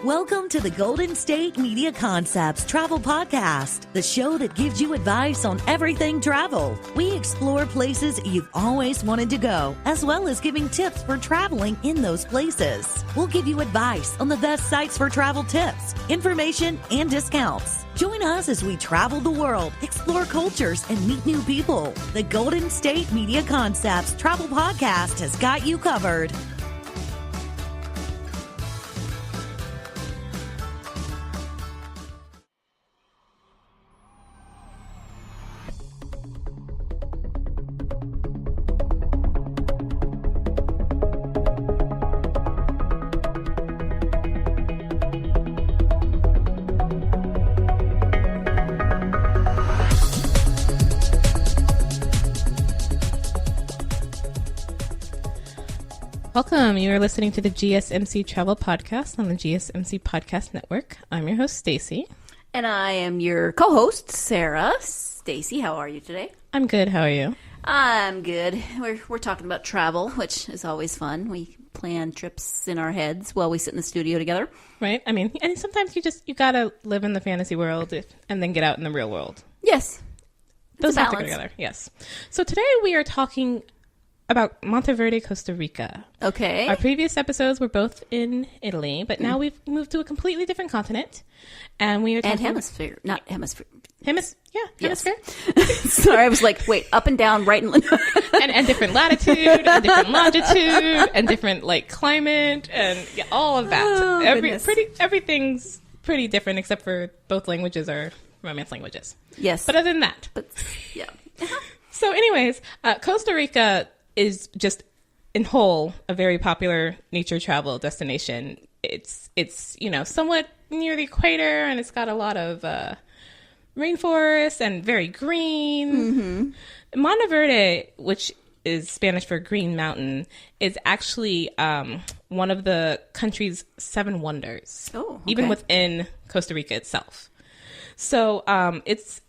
Welcome to the Golden State Media Concepts Travel Podcast, the show that gives you advice on everything travel. We explore places you've always wanted to go, as well as giving tips for traveling in those places. We'll give you advice on the best sites for travel tips, information, and discounts. Join us as we travel the world, explore cultures, and meet new people. The Golden State Media Concepts Travel Podcast has got you covered. Welcome. You are listening to the GSMC Travel Podcast on the GSMC Podcast Network. I'm your host, Stacy. And I am your co-host, Sarah. Stacy, how are you today? I'm good. How are you? I'm good. We're talking about travel, which is always fun. We plan trips in our heads while we sit in the studio together. Right? I mean, and sometimes you gotta live in the fantasy world and then get out in the real world. Yes. Those have to go together. Yes. So today we are talking about Monteverde, Costa Rica. Okay. Our previous episodes were both in Italy, but now we've moved to a completely different continent. And we are talking... And hemisphere. Not hemisphere. Yeah, hemisphere. Yes. Sorry, I was like, wait, up and down, right and left. and different latitude, and different longitude, and different, climate, and all of that. Oh, Everything's pretty different, except for both languages are Romance languages. Yes. But other than that. Yeah. So anyways, Costa Rica is just in whole a very popular nature travel destination. It's somewhat near the equator, and it's got a lot of rainforest and very green. Mm-hmm. Monteverde, which is Spanish for Green Mountain, is actually one of the country's 7 wonders. Oh, okay. Even within Costa Rica itself. So it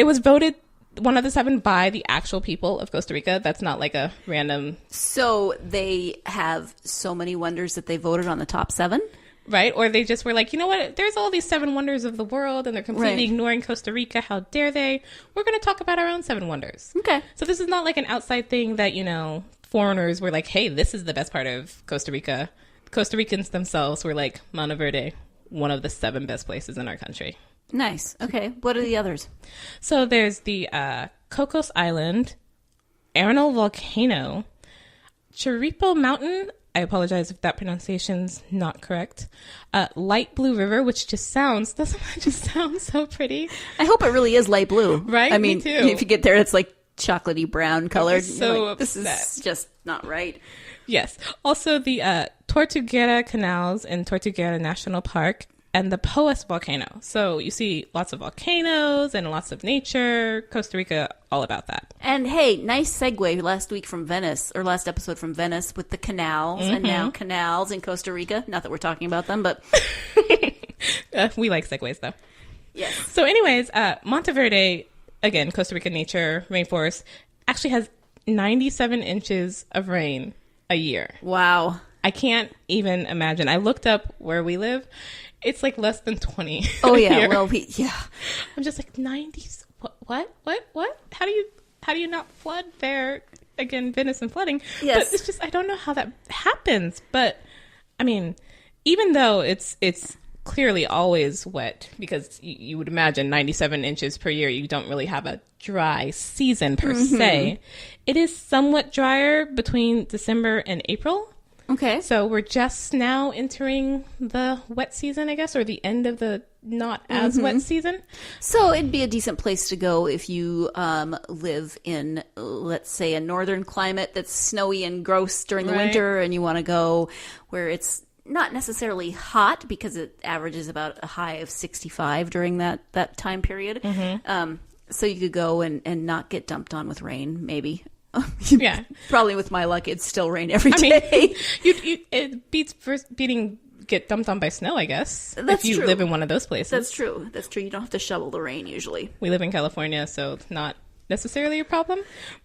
was voted one of the 7 by the actual people of Costa Rica. That's not like a random... So they have so many wonders that they voted on the top 7? Right? Or they just were like, you know what? There's all these 7 wonders of the world, and they're completely ignoring Costa Rica. How dare they? We're going to talk about our own 7 wonders. Okay. So this is not like an outside thing that, foreigners were like, hey, this is the best part of Costa Rica. Costa Ricans themselves were like, Monteverde, one of the 7 best places in our country. Nice. Okay. What are the others? So there's the Cocos Island, Arenal Volcano, Chiripo Mountain. I apologize if that pronunciation's not correct. Light Blue River, which doesn't it just sound so pretty? I hope it really is light blue. Right? I mean, me too. If you get there, it's like chocolatey brown colored. So like, this is just not right. Yes. Also the Tortuguera Canals in Tortuguera National Park, and the Poas volcano. So you see lots of volcanoes and lots of nature. Costa Rica, all about that. And hey, nice segue last episode from Venice with the canals, and now canals in Costa Rica. Not that we're talking about them, but... we like segues, though. Yes. So anyways, Monteverde, again, Costa Rica nature, rainforest, actually has 97 inches of rain a year. Wow. I can't even imagine. I looked up where we live. It's like less than 20. Oh yeah. Here. Well, I'm just like 90s. What? How do you not flood there? Again, Venice and flooding. Yes. But it's just, I don't know how that happens. But I mean, even though it's clearly always wet, because you would imagine 97 inches per year, you don't really have a dry season per se. It is somewhat drier between December and April. Okay. So we're just now entering the wet season, I guess, or the end of the not as wet season. So it'd be a decent place to go if you live in, let's say, a northern climate that's snowy and gross during the winter, and you want to go where it's not necessarily hot, because it averages about a high of 65 during that time period. So you could go and not get dumped on with rain, maybe. Yeah. Probably with my luck, it'd still rain every day. It beats get dumped on by snow, I guess. That's if you true. live in one of those places. That's true. You don't have to shovel the rain usually. We live in California, so not necessarily a problem.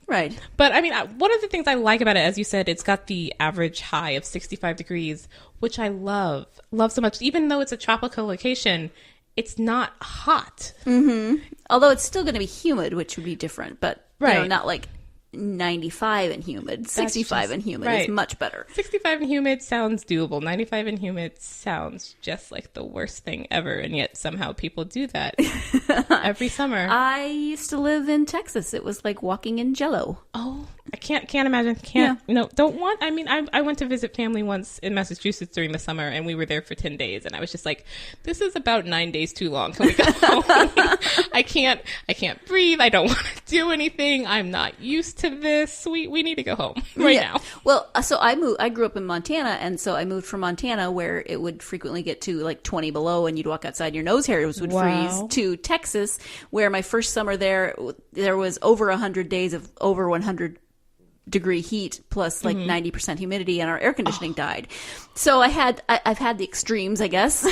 Right. But I mean, one of the things I like about it, as you said, it's got the average high of 65 degrees, which I love so much. Even though it's a tropical location, it's not hot. Mm-hmm. Although it's still going to be humid, which would be different, but right. Not like 95 and humid. 65 and humid is much better. 65 and humid sounds doable. 95 and humid sounds just like the worst thing ever, and yet somehow people do that every summer. I used to live in Texas. It was like walking in Jell-O. Oh, I can't imagine. Don't want. I mean, I went to visit family once in Massachusetts during the summer, and we were there for 10 days, and I was just like, this is about 9 days too long. Can we go home? I can't breathe. I don't want to do anything. I'm not used to this. We need to go home now. Well, so I grew up in Montana, and so I moved from Montana where it would frequently get to like 20 below, and you'd walk outside and your nose hairs would freeze, to Texas, where my first summer there was over 100 days of over 100 degree heat plus like 90% humidity, and our air conditioning died. So I've had the extremes, I guess.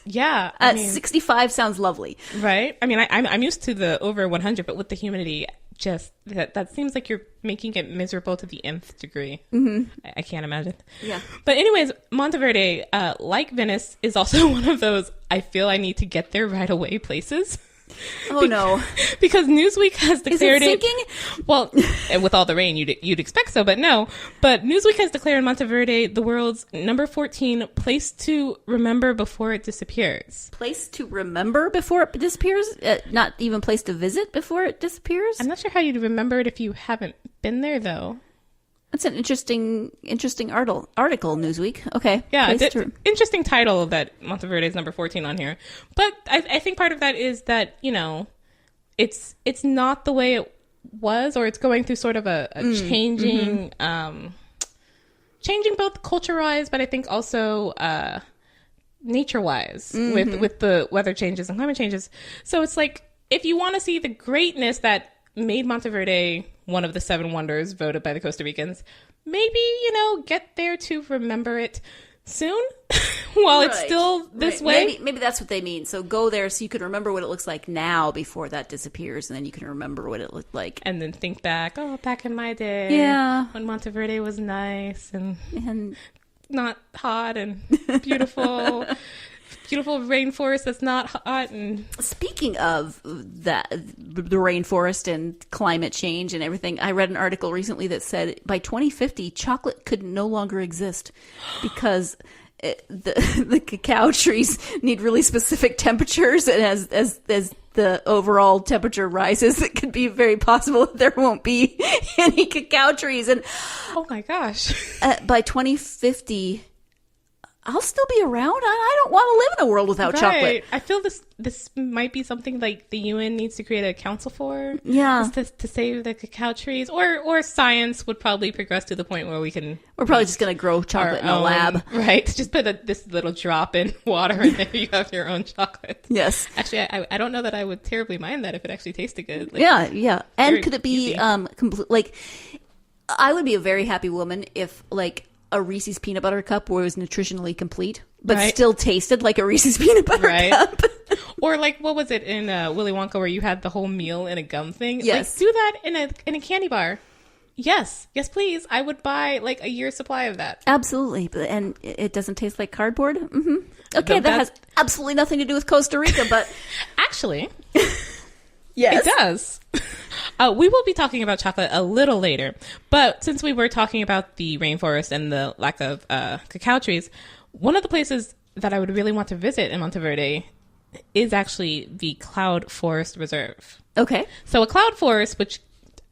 Yeah. 65 sounds lovely. Right. I mean, I'm used to the over 100, but with the humidity, just that seems like you're making it miserable to the nth degree. Mm-hmm. I can't imagine. Yeah. But anyways, Monteverde, like Venice, is also one of those I feel I need to get there right away places. Oh no! Because Newsweek has declared Is it sinking? Well, with all the rain, you'd expect so, but no. But Newsweek has declared Monteverde the world's number 14 place to remember before it disappears. Place to remember before it disappears? Not even place to visit before it disappears? I'm not sure how you'd remember it if you haven't been there, though. That's an interesting article, Newsweek. Okay. Yeah, interesting title that Monteverde is number 14 on here. But I think part of that is that, it's not the way it was, or it's going through sort of a changing, changing both culture-wise, but I think also nature-wise with the weather changes and climate changes. So it's like, if you want to see the greatness that made Monteverde one of the 7 wonders voted by the Costa Ricans, maybe, get there to remember it soon while it's still this way. Maybe that's what they mean. So go there so you can remember what it looks like now before that disappears, and then you can remember what it looked like. And then think back in my day when Monteverde was nice and not hot and beautiful. Beautiful rainforest that's not hot. And speaking of that, the rainforest and climate change and everything, I read an article recently that said by 2050 chocolate could no longer exist because the cacao trees need really specific temperatures, and as the overall temperature rises, it could be very possible that there won't be any cacao trees. And oh my gosh, by 2050. I'll still be around. I don't want to live in a world without chocolate. I feel this might be something like the UN needs to create a council for. Yeah. To save the cacao trees. Or science would probably progress to the point where we're probably just going to grow chocolate in a lab. Right. Just put this little drop in water and there you have your own chocolate. Yes. Actually, I don't know that I would terribly mind that if it actually tasted good. Like, yeah. And could it be complete? I would be a very happy woman if a Reese's peanut butter cup where it was nutritionally complete, but still tasted like a Reese's peanut butter cup. Or what was it in Willy Wonka where you had the whole meal in a gum thing? Yes. Do that in a candy bar. Yes, please. I would buy a year's supply of that. Absolutely, and it doesn't taste like cardboard. Mm-hmm. Okay, that has absolutely nothing to do with Costa Rica, but actually, yes, it does. We will be talking about chocolate a little later, but since we were talking about the rainforest and the lack of cacao trees, one of the places that I would really want to visit in Monteverde is actually the Cloud Forest Reserve. Okay. So a cloud forest, which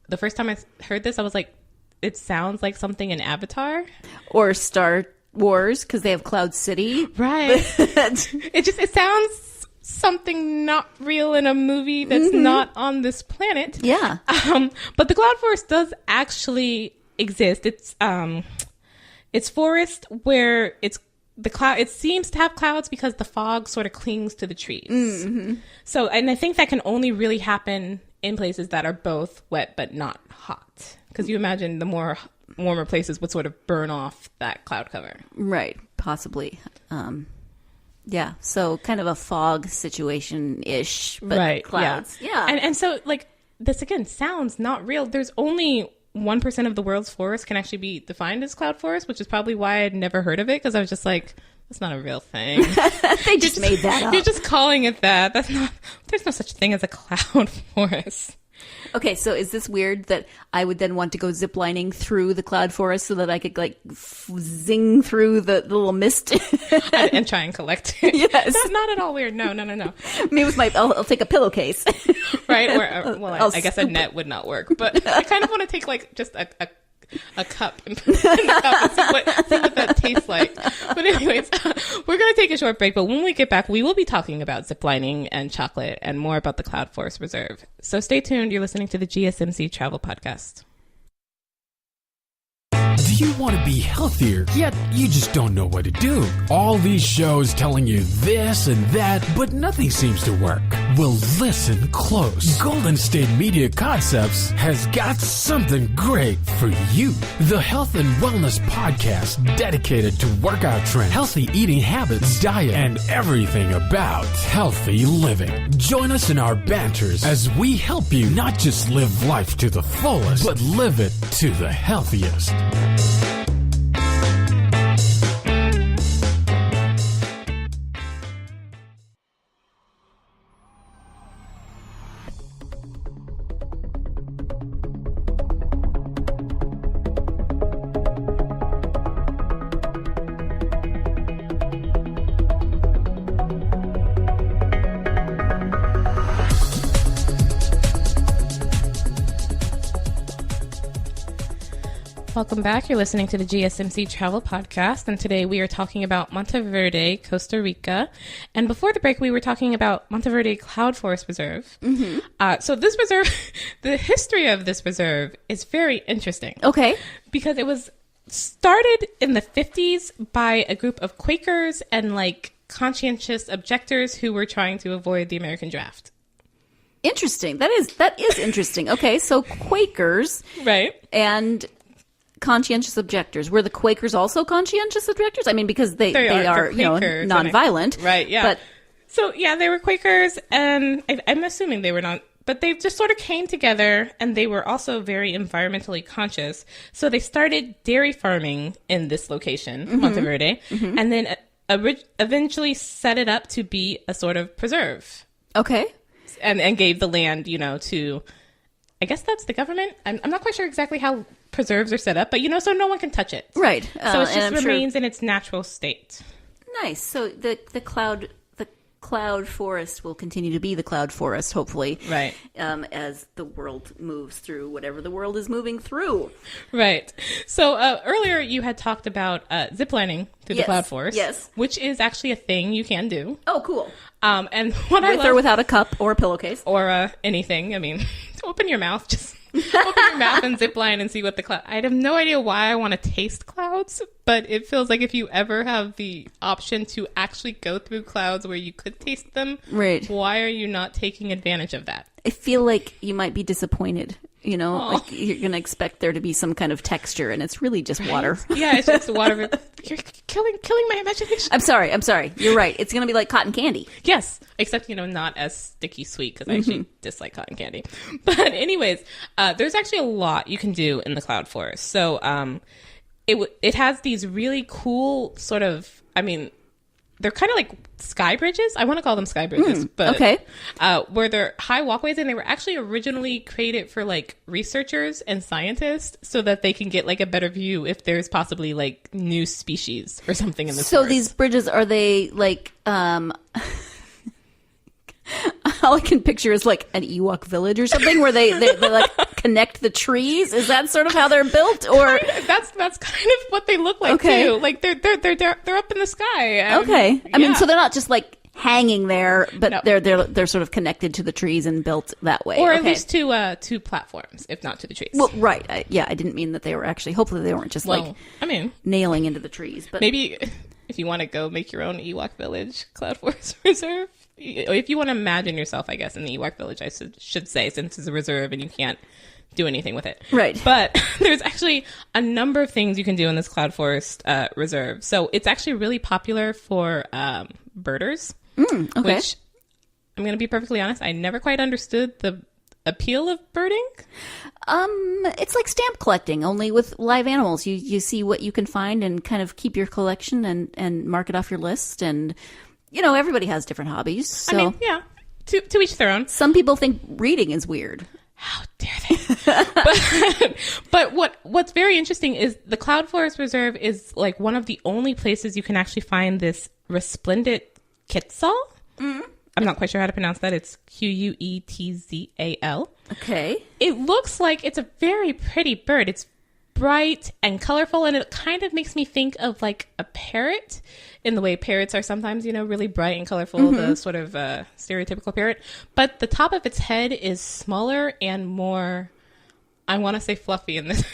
the first time I heard this, I was like, it sounds like something in Avatar. Or Star Wars, because they have Cloud City. Right. It sounds something not real in a movie that's not on this planet. Yeah. But the cloud forest does actually exist. It's forest where it seems to have clouds because the fog sort of clings to the trees. Mm-hmm. So, and I think that can only really happen in places that are both wet but not hot. Because you imagine the more warmer places would sort of burn off that cloud cover. Right. Possibly. Yeah, so kind of a fog situation-ish, but clouds. Yeah. And so, this again sounds not real. There's only 1% of the world's forest can actually be defined as cloud forest, which is probably why I'd never heard of it, because I was just like, that's not a real thing. They just made that up. You're just calling it that. There's no such thing as a cloud forest. Okay, so is this weird that I would then want to go ziplining through the cloud forest so that I could like zing through the little mist and try and collect it? Yes, that's not at all weird. No. Maybe with I'll take a pillowcase, right? Or well, I guess a net would not work. But I kind of want to take like just a cup and put it in the cup and see what that tastes like. But anyways, we're going to take a short break. But when we get back, we will be talking about ziplining and chocolate and more about the Cloud Forest Reserve. So stay tuned. You're listening to the GSMC Travel Podcast. Do you want to be healthier, yet you just don't know what to do? All these shows telling you this and that, but nothing seems to work. Well, listen close. Golden State Media Concepts has got something great for you. The Health and Wellness Podcast dedicated to workout trends, healthy eating habits, diet, and everything about healthy living. Join us in our banters as we help you not just live life to the fullest, but live it to the healthiest. Welcome back. You're listening to the GSMC Travel Podcast, and today we are talking about Monteverde, Costa Rica. And before the break, we were talking about Monteverde Cloud Forest Reserve. Mm-hmm. So this reserve, the history of this reserve is very interesting. Okay. Because it was started in the 50s by a group of Quakers and like conscientious objectors who were trying to avoid the American draft. Interesting. That is interesting. Okay, so Quakers. Right. And conscientious objectors. Were the Quakers also conscientious objectors? I mean, because they are nonviolent. Right, yeah. But so, yeah, they were Quakers, and I'm assuming they were not, but they just sort of came together, and they were also very environmentally conscious. So they started dairy farming in this location, Monteverde, and then eventually set it up to be a sort of preserve. Okay. And gave the land, to, I guess that's the government. I'm not quite sure exactly how preserves are set up, but so no one can touch it. Right. So it just remains in its natural state. Nice. So the cloud forest will continue to be the cloud forest, hopefully. Right. As the world moves through whatever the world is moving through. Right. So earlier you had talked about ziplining through the cloud forest. Yes. Which is actually a thing you can do. Oh, cool. And what I love, with or without a cup or a pillowcase or anything. I mean, open your mouth. Just open your mouth and zip line and see what the cloud. I have no idea why I want to taste clouds, but it feels like if you ever have the option to actually go through clouds where you could taste them, right? Why are you not taking advantage of that? I feel like you might be disappointed. Like you're going to expect there to be some kind of texture, and it's really just water. Yeah, it's just water. You're killing my imagination. I'm sorry. You're right. It's going to be like cotton candy. Yes, except, not as sticky sweet, because I actually dislike cotton candy. But anyways, there's actually a lot you can do in the cloud forest. So it has these really cool sort of, they're kind of like sky bridges. I want to call them sky bridges, but okay. Where they're high walkways, and they were actually originally created for like researchers and scientists so that they can get like a better view if there's possibly like new species or something in the So forest. these bridges, are they like all I can picture is like an Ewok village or something where they like connect the trees. Is that sort of how they're built, or that's kind of what they look like too? Like they're up in the sky. Okay, I mean, so they're not just like hanging there, but No. they're sort of connected to the trees and built that way, or at least to platforms, if not to the trees. Well, right, I didn't mean that they were actually. Hopefully, they weren't just nailing into the trees. But maybe if you want to go make your own Ewok village, Cloud Forest Reserve. If you want to imagine yourself, I guess, in the Ewok village, I should say, since it's a reserve and you can't do anything with it. Right. But there's actually a number of things you can do in this Cloud Forest Reserve. So it's actually really popular for birders, okay. which I'm going to be perfectly honest, I never quite understood the appeal of birding? It's like stamp collecting, only with live animals. You see what you can find and kind of keep your collection and mark it off your list. And, everybody has different hobbies. So. I mean, yeah, to each their own. Some people think reading is weird. How dare they? but what's very interesting is the Cloud Forest Reserve is like one of the only places you can actually find this resplendent quetzal. Mm-hmm. I'm not quite sure how to pronounce that. It's Quetzal. Okay. It looks like it's a very pretty bird. It's bright and colorful, and it kind of makes me think of like a parrot in the way parrots are sometimes, really bright and colorful, the sort of stereotypical parrot. But the top of its head is smaller and more, I want to say fluffy in this.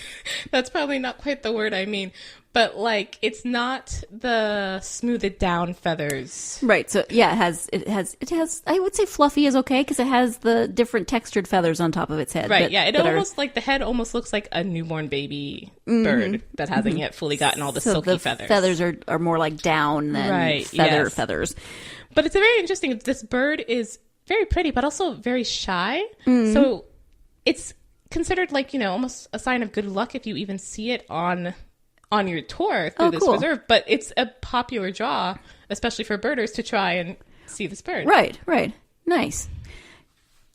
That's probably not quite the word I mean. But like, it's not the smoothed down feathers. Right. So yeah, it has, I would say fluffy is okay because it has the different textured feathers on top of its head. Right. It almost like the head almost looks like a newborn baby bird that hasn't yet fully gotten all the silky feathers. Feathers are more like down than feathers. But it's a very interesting, this bird is very pretty, but also very shy. So it's considered like, almost a sign of good luck if you even see it on your tour through this reserve, but it's a popular draw, especially for birders, to try and see this bird. Right. Nice.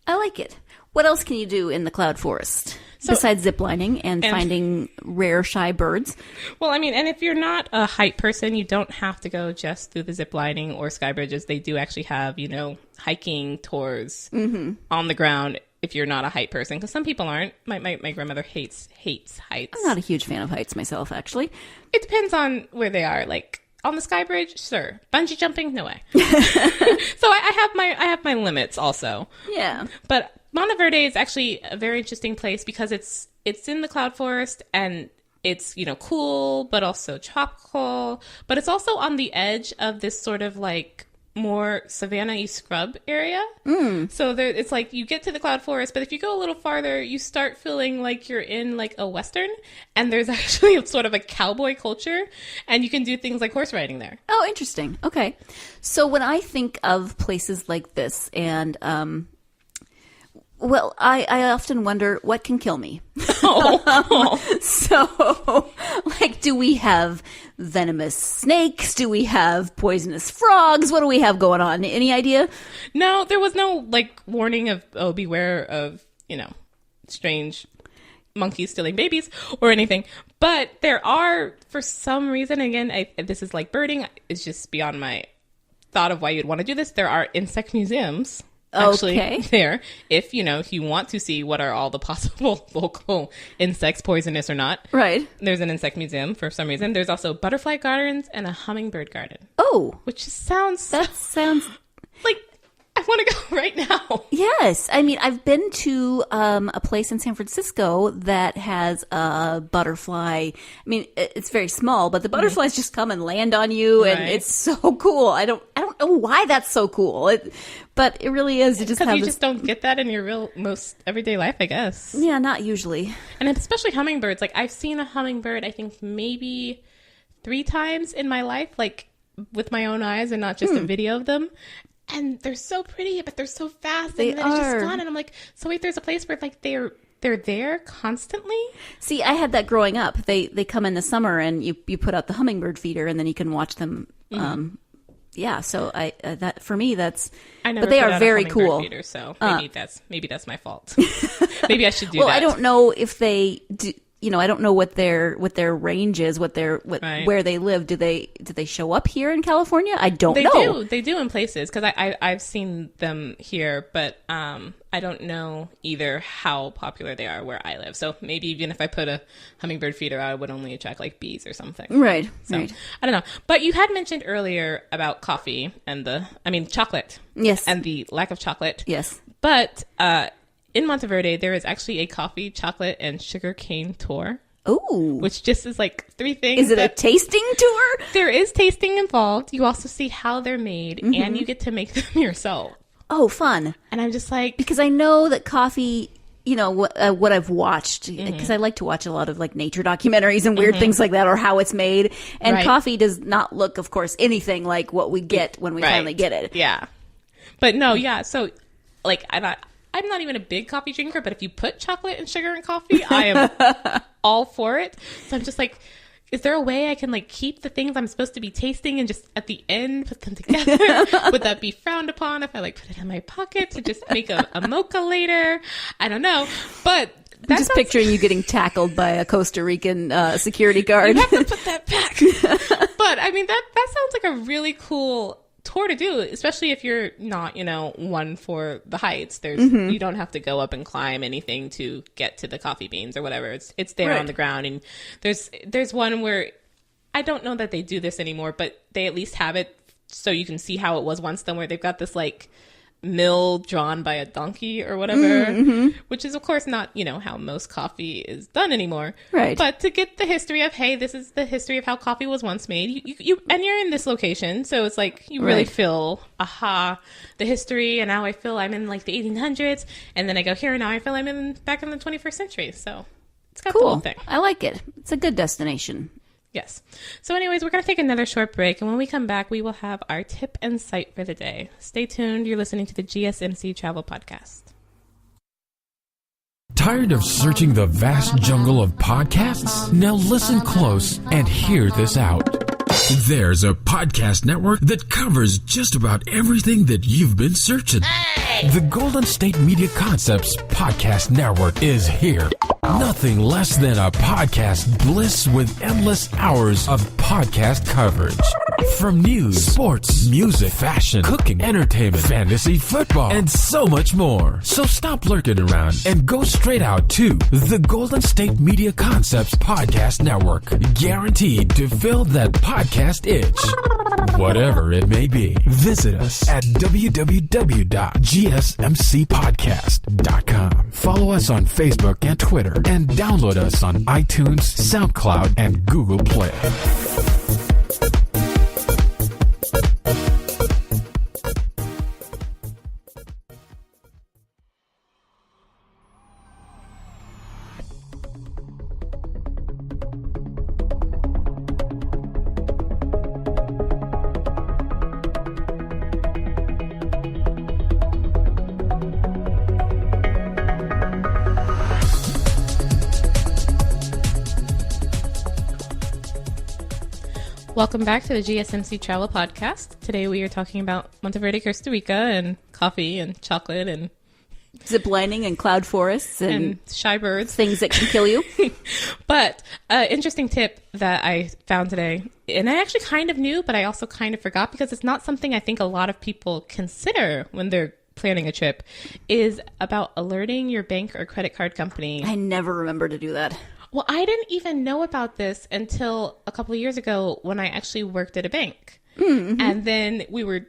I like it. What else can you do in the Cloud Forest besides ziplining and finding rare, shy birds? Well, I mean, and if you're not a height person, you don't have to go just through the ziplining or sky bridges. They do actually have, hiking tours on the ground if you're not a height person, because some people aren't. My grandmother hates heights. I'm not a huge fan of heights myself, actually. It depends on where they are. Like on the sky bridge, sure. Bungee jumping, no way. So I have my limits also. Yeah. But Monteverde is actually a very interesting place because it's in the Cloud Forest and it's cool but also tropical. But it's also on the edge of this sort of like more savanna-y scrub area. So it's like you get to the Cloud Forest, but if you go a little farther, you start feeling like you're in like a Western, and there's actually sort of a cowboy culture, and you can do things like horse riding there. Oh, interesting. Okay. So when I think of places like this, and well, I often wonder what can kill me. So, like, do we have venomous snakes? Do we have poisonous frogs? What do we have going on? Any idea? No, there was no, like, warning of, beware of, strange monkeys stealing babies or anything. But there are, for some reason, again, this is like birding. It's just beyond my thought of why you'd want to do this. There are insect museums. Actually, there, if you want to see what are all the possible local insects, poisonous or not. Right. There's an insect museum for some reason. There's also butterfly gardens and a hummingbird garden. Oh. Which sounds... That sounds... like, I want to go right now. Yes. I mean, I've been to a place in San Francisco that has a butterfly. I mean, it's very small, but the butterflies just come and land on you, and it's so cool. I don't know why that's so cool. But it really is. Because you just don't get that in your most everyday life, I guess. Yeah, not usually. And especially hummingbirds. Like, I've seen a hummingbird, I think, maybe 3 times in my life, like, with my own eyes and not just a video of them. And they're so pretty, but they're so fast. And then it's just gone. And I'm like, so wait, there's a place where, like, they're there constantly? See, I had that growing up. They come in the summer, and you put out the hummingbird feeder, and then you can watch them. Yeah, so that for me that's. I never but they put are out very a hummingbird cool. Feeder, so maybe that's my fault. Maybe I should do that. Well, I don't know if they do. I don't know what their range is, where they live. Do they show up here in California? I don't know. They do in places because I've seen them here, but I don't know either how popular they are where I live. So maybe even if I put a hummingbird feeder out, it would only attract like bees or something. Right. So right. I don't know. But you had mentioned earlier about coffee and chocolate. Yes. And the lack of chocolate. Yes. But in Monteverde, there is actually a coffee, chocolate, and sugar cane tour. Ooh. Which just is like 3 things. Is it a tasting tour? There is tasting involved. You also see how they're made, and you get to make them yourself. Oh, fun. And I'm just like... Because I know that coffee, what I've watched, because I like to watch a lot of like nature documentaries and weird things like that, or how it's made. And coffee does not look, of course, anything like what we get when we finally get it. Yeah. But no, yeah. So, like, I'm not even a big coffee drinker, but if you put chocolate and sugar in coffee, I am all for it. So I'm just like, is there a way I can like keep the things I'm supposed to be tasting and just at the end put them together? Would that be frowned upon if I like put it in my pocket to just make a mocha later? I don't know. But I'm just picturing you getting tackled by a Costa Rican security guard. You have to put that back. But I mean, that sounds like a really cool tour to do, especially if you're not, one for the heights. You don't have to go up and climb anything to get to the coffee beans or whatever. It's there on the ground. And there's one where I don't know that they do this anymore, but they at least have it so you can see how it was once done, where they've got this like mill drawn by a donkey or whatever, which is of course not, how most coffee is done anymore. Right. But to get the history of, hey, this is the history of how coffee was once made. You and you're in this location, so it's like you really feel, the history, and now I feel I'm in like the 1800s, and then I go here and now I feel I'm back in the 21st century. So it's got the whole thing. I like it. It's a good destination. Yes. So anyways, we're going to take another short break, and when we come back, we will have our tip and site for the day. Stay tuned. You're listening to the GSMC Travel Podcast. Tired of searching the vast jungle of podcasts? Now listen close and hear this out. There's a podcast network that covers just about everything that you've been searching. Hey! The Golden State Media Concepts Podcast Network is here. Nothing less than a podcast bliss with endless hours of podcast coverage. From news, sports, music, fashion, cooking, entertainment, fantasy, football, and so much more. So stop lurking around and go straight out to the Golden State Media Concepts Podcast Network. Guaranteed to fill that podcast itch. Whatever it may be. Visit us at www.gsmcpodcast.com. Follow us on Facebook and Twitter, and download us on iTunes, SoundCloud, and Google Play. Welcome back to the GSMC Travel Podcast. Today we are talking about Monteverde, Costa Rica, and coffee and chocolate and ziplining and cloud forests and shy birds. Things that can kill you. But interesting tip that I found today, and I actually kind of knew, but I also kind of forgot because it's not something I think a lot of people consider when they're planning a trip, is about alerting your bank or credit card company. I never remember to do that. Well, I didn't even know about this until a couple of years ago when I actually worked at a bank. Mm-hmm. And then we were,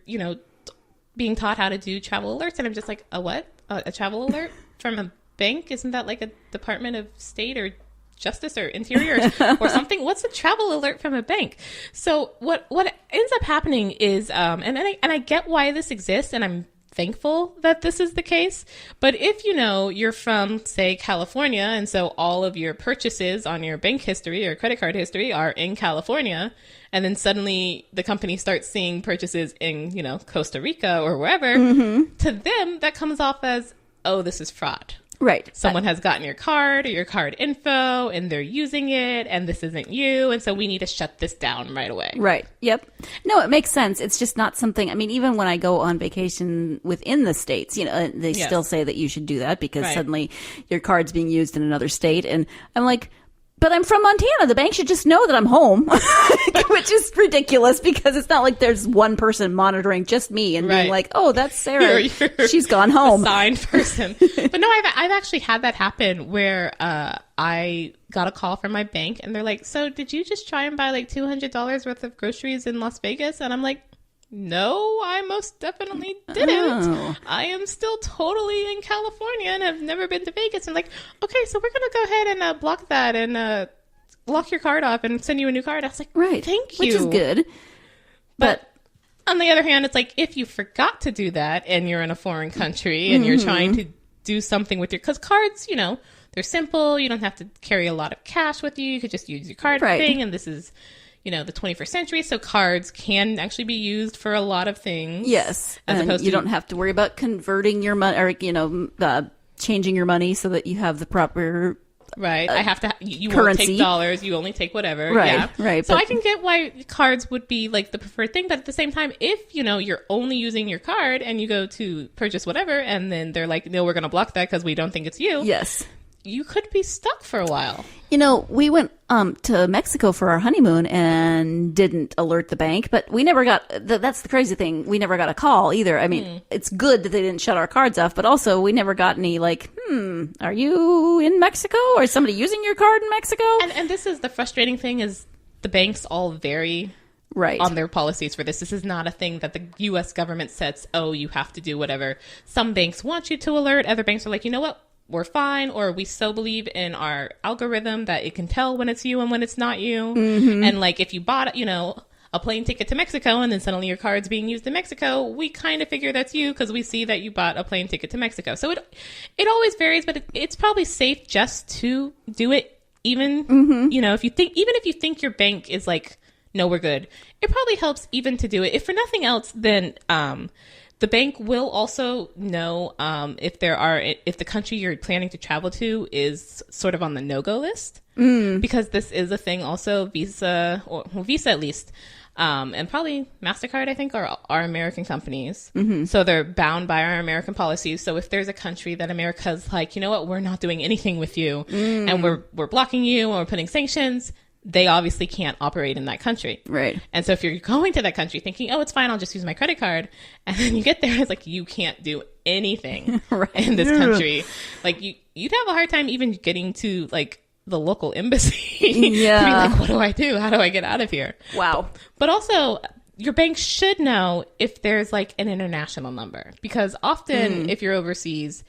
being taught how to do travel alerts. And I'm just like, a what? A travel alert from a bank? Isn't that like a Department of State or Justice or Interior or something? What's a travel alert from a bank? So what ends up happening is, and I get why this exists, and I'm thankful that this is the case. But if you're from, say, California, and so all of your purchases on your bank history or credit card history are in California, and then suddenly the company starts seeing purchases in, Costa Rica or wherever, to them that comes off as, oh, this is fraud. Right. Someone has gotten your card or your card info and they're using it and this isn't you. And so we need to shut this down right away. Right. Yep. No, it makes sense. It's just not something, even when I go on vacation within the states, they still say that you should do that because suddenly your card's being used in another state. And I'm like, but I'm from Montana. The bank should just know that I'm home, which is ridiculous because it's not like there's one person monitoring just me and being like, oh, that's Sarah. You're she's gone home. Assigned person. But no, I've actually had that happen where I got a call from my bank and they're like, so did you just try and buy like $200 worth of groceries in Las Vegas? And I'm like, no, I most definitely didn't. Oh. I am still totally in California and have never been to Vegas. And like, okay, so we're going to go ahead and block that and lock your card off and send you a new card. I was like, right, thank you. Which is good. But on the other hand, it's like, if you forgot to do that and you're in a foreign country and you're trying to do something with your, because cards, they're simple. You don't have to carry a lot of cash with you. You could just use your card thing. And this is, the 21st century, so cards can actually be used for a lot of things. Yes, as and opposed you to don't have to worry about converting your money or changing your money so that you have the proper. Right. I have to, you currency. won't take dollars, you only take whatever. Right, yeah. right, So but- I can get why cards would be like the preferred thing, but at the same time, if, you're only using your card and you go to purchase whatever, and then they're like, no, we're going to block that because we don't think it's you. Yes. You could be stuck for a while. We went to Mexico for our honeymoon and didn't alert the bank, but we never got, that's the crazy thing, we never got a call either. I mean, it's good that they didn't shut our cards off, but also we never got any are you in Mexico? Or is somebody using your card in Mexico? And this is the frustrating thing is the banks all vary right on their policies for this. This is not a thing that the U.S. government sets, you have to do whatever. Some banks want you to alert. Other banks are like, you know what? We're fine, or we so believe in our algorithm that it can tell when it's you and when it's not you. Mm-hmm. And like if you bought, a plane ticket to Mexico and then suddenly your card's being used in Mexico, we kind of figure that's you because we see that you bought a plane ticket to Mexico. So it always varies, but it's probably safe just to do it. Even if you think your bank is like, no, we're good. It probably helps even to do it. If for nothing else, then the bank will also know if the country you're planning to travel to is sort of on the no-go list, because this is a thing. Also, Visa at least, and probably MasterCard, I think, are American companies, so they're bound by our American policies. So if there's a country that America's like, you know what, we're not doing anything with you, and we're blocking you, and we're putting sanctions, they obviously can't operate in that country. Right. And so if you're going to that country thinking, it's fine, I'll just use my credit card. And then you get there and it's like, you can't do anything in this country. Like you'd have a hard time even getting to like the local embassy. Yeah. To be like, what do I do? How do I get out of here? Wow. But also your bank should know if there's like an international number, because often if you're overseas,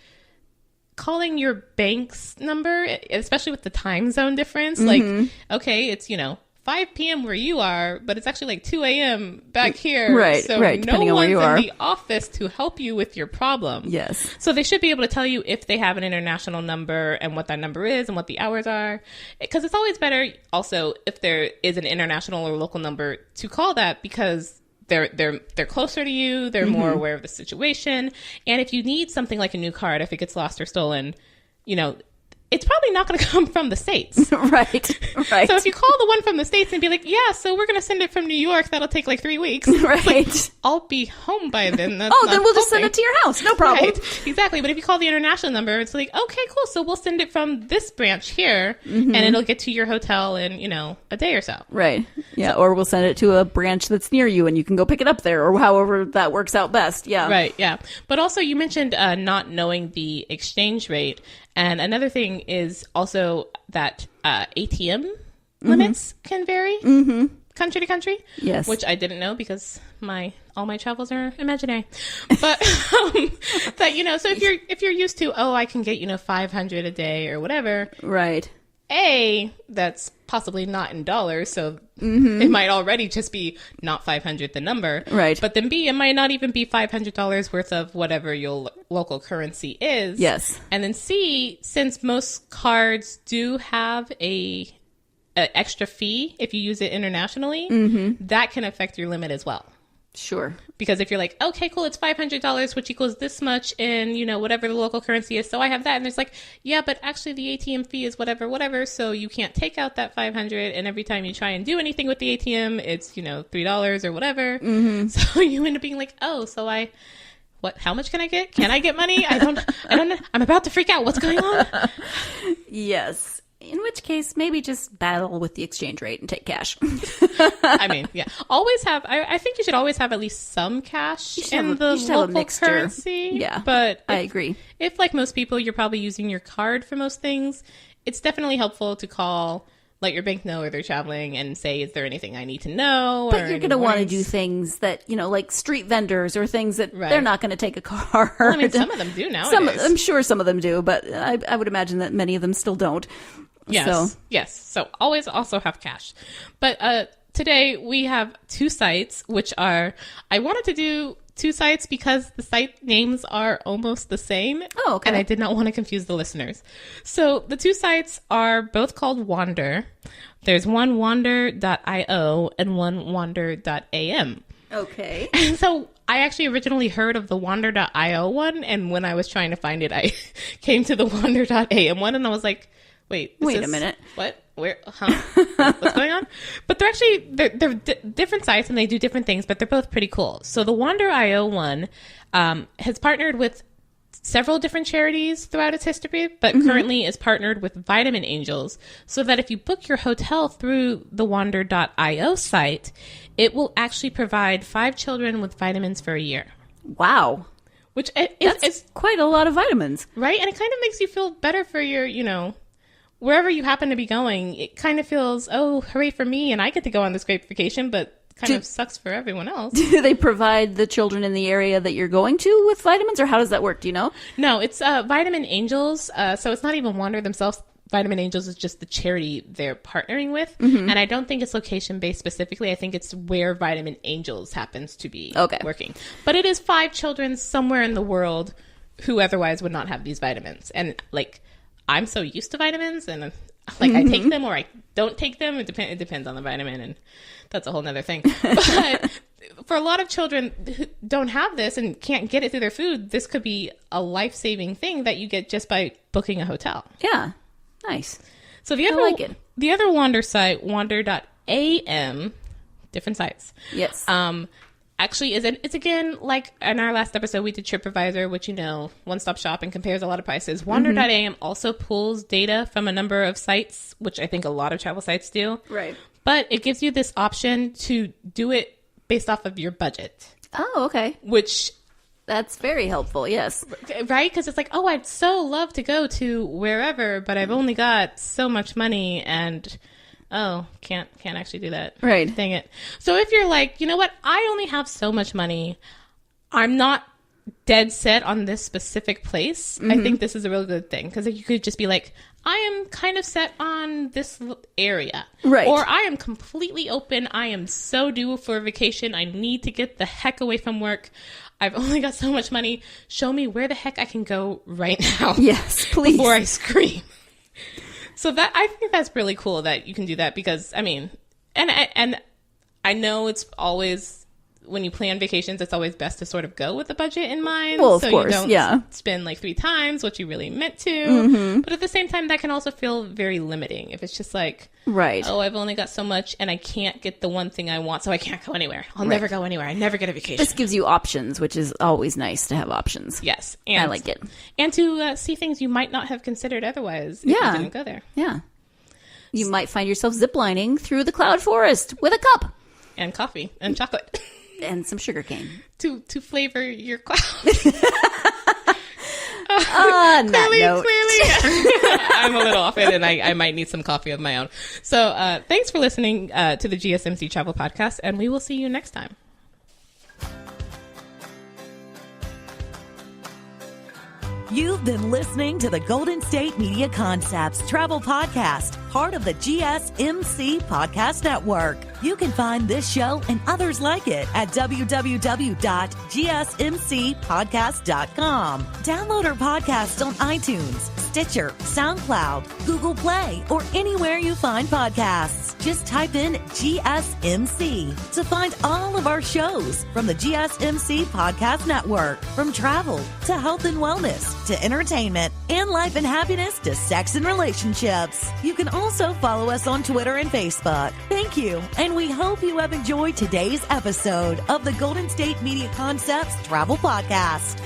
calling your bank's number, especially with the time zone difference, like, okay, it's, 5 p.m. where you are, but it's actually like 2 a.m. back here. Right, so right, depending on where you are. in the office to help you with your problem. Yes. So they should be able to tell you if they have an international number and what that number is and what the hours are. Because it's always better also if there is an international or local number to call that, because they're closer to you, they're more aware of the situation. And if you need something like a new card, if it gets lost or stolen, it's probably not going to come from the States. Right. So if you call the one from the States and be like, yeah, so we're going to send it from New York, that'll take like 3 weeks. Right. Like, I'll be home by then. That's then we'll just send it to your house. No problem. Right. Exactly. But if you call the international number, it's like, okay, cool. So we'll send it from this branch here and it'll get to your hotel in, a day or so. Right. Yeah. Or we'll send it to a branch that's near you and you can go pick it up there, or however that works out best. Yeah. Right. Yeah. But also you mentioned not knowing the exchange rate. And another thing is also that ATM limits can vary country to country. Yes. Which I didn't know because all my travels are imaginary. But that, so if you're used to, I can get, 500 a day or whatever. Right. That's possibly not in dollars, so it might already just be not 500 the number. Right. But then B, it might not even be $500 worth of whatever your local currency is. Yes. And then C, since most cards do have a extra fee if you use it internationally, that can affect your limit as well. Sure. Because if you're like, okay, cool, it's $500, which equals this much in, whatever the local currency is. So I have that. And there's like, yeah, but actually the ATM fee is whatever. So you can't take out that 500. And every time you try and do anything with the ATM, it's, $3 or whatever. So you end up being like, so how much can I get? Can I get money? I don't know. I'm about to freak out. What's going on? Yes. In which case, maybe just battle with the exchange rate and take cash. I mean, yeah. Always have, I think you should always have at least some cash in the local currency. Yeah, but I agree. If, like most people, you're probably using your card for most things, it's definitely helpful to call, let your bank know where they're traveling and say, is there anything I need to know? But you're going to want to do things that, like street vendors or things that they're not going to take a card. Well, I mean, some of them do nowadays. I'm sure some of them do, but I would imagine that many of them still don't. Yes. So always also have cash. But today we have 2 sites, which are, I wanted to do two sites because the site names are almost the same. Oh, okay. And I did not want to confuse the listeners. So the two sites are both called Wander. There's one wander.io and one wander.am. Okay. And so I actually originally heard of the wander.io one, and when I was trying to find it, I came to the wander.am one, and I was like, wait a minute. What? Where? Huh? What's going on? But they're different sites, and they do different things, but they're both pretty cool. So the Wander.io one has partnered with several different charities throughout its history, but currently is partnered with Vitamin Angels, so that if you book your hotel through the Wander.io site, it will actually provide 5 children with vitamins for a year. Wow. Which is quite a lot of vitamins. Right? And it kind of makes you feel better for your, wherever you happen to be going. It kind of feels, oh, hooray for me, and I get to go on this great vacation, but kind of sucks for everyone else. Do they provide the children in the area that you're going to with vitamins, or how does that work? Do you know? No, it's Vitamin Angels. So it's not even Wander themselves. Vitamin Angels is just the charity they're partnering with. And I don't think it's location-based specifically. I think it's where Vitamin Angels happens to be working. But it is 5 children somewhere in the world who otherwise would not have these vitamins. And, I'm so used to vitamins, and, I take them or I don't take them. It depends on the vitamin, and that's a whole nother thing. But for a lot of children who don't have this and can't get it through their food, this could be a life-saving thing that you get just by booking a hotel. Yeah. Nice. So the other Wander site, wander.am, different sites. Yes. Actually it's again, like in our last episode, we did TripAdvisor, which, one-stop shop and compares a lot of prices. Wander.am also pulls data from a number of sites, which I think a lot of travel sites do. Right. But it gives you this option to do it based off of your budget. Oh, okay. That's very helpful, yes. Right? Because it's like, oh, I'd so love to go to wherever, but I've only got so much money and, can't actually do that. Right. Dang it. So if you're like, you know what? I only have so much money. I'm not dead set on this specific place. I think this is a really good thing because you could just be like, I am kind of set on this area. Right. Or I am completely open. I am so due for a vacation. I need to get the heck away from work. I've only got so much money. Show me where the heck I can go right now. Yes, please. Before I scream. So I think that's really cool that you can do that because, and I know it's always, when you plan vacations, it's always best to sort of go with the budget in mind. Well, of course, you don't spend 3 times what you really meant to. But at the same time, that can also feel very limiting if it's just like, right. Oh, I've only got so much and I can't get the one thing I want, so I can't go anywhere. I'll never go anywhere. I never get a vacation. This gives you options, which is always nice to have options. Yes. And I like it. And to see things you might not have considered otherwise if you didn't go there. Yeah. You might find yourself ziplining through the cloud forest with a cup. And coffee and chocolate. And some sugar cane. To flavor your cloud. Clearly, I'm a little off it, and I might need some coffee of my own. So thanks for listening to the GSMC Travel Podcast, and we will see you next time. You've been listening to the Golden State Media Concepts Travel Podcast, part of the GSMC Podcast Network. You can find this show and others like it at www.gsmcpodcast.com. Download our podcast on iTunes, Stitcher, SoundCloud, Google Play, or anywhere you find podcasts. Just type in GSMC to find all of our shows from the GSMC Podcast Network. From travel to health and wellness to entertainment and life and happiness to sex and relationships. You can also follow us on Twitter and Facebook. Thank you, and we hope you have enjoyed today's episode of the Golden State Media Concepts Travel Podcast.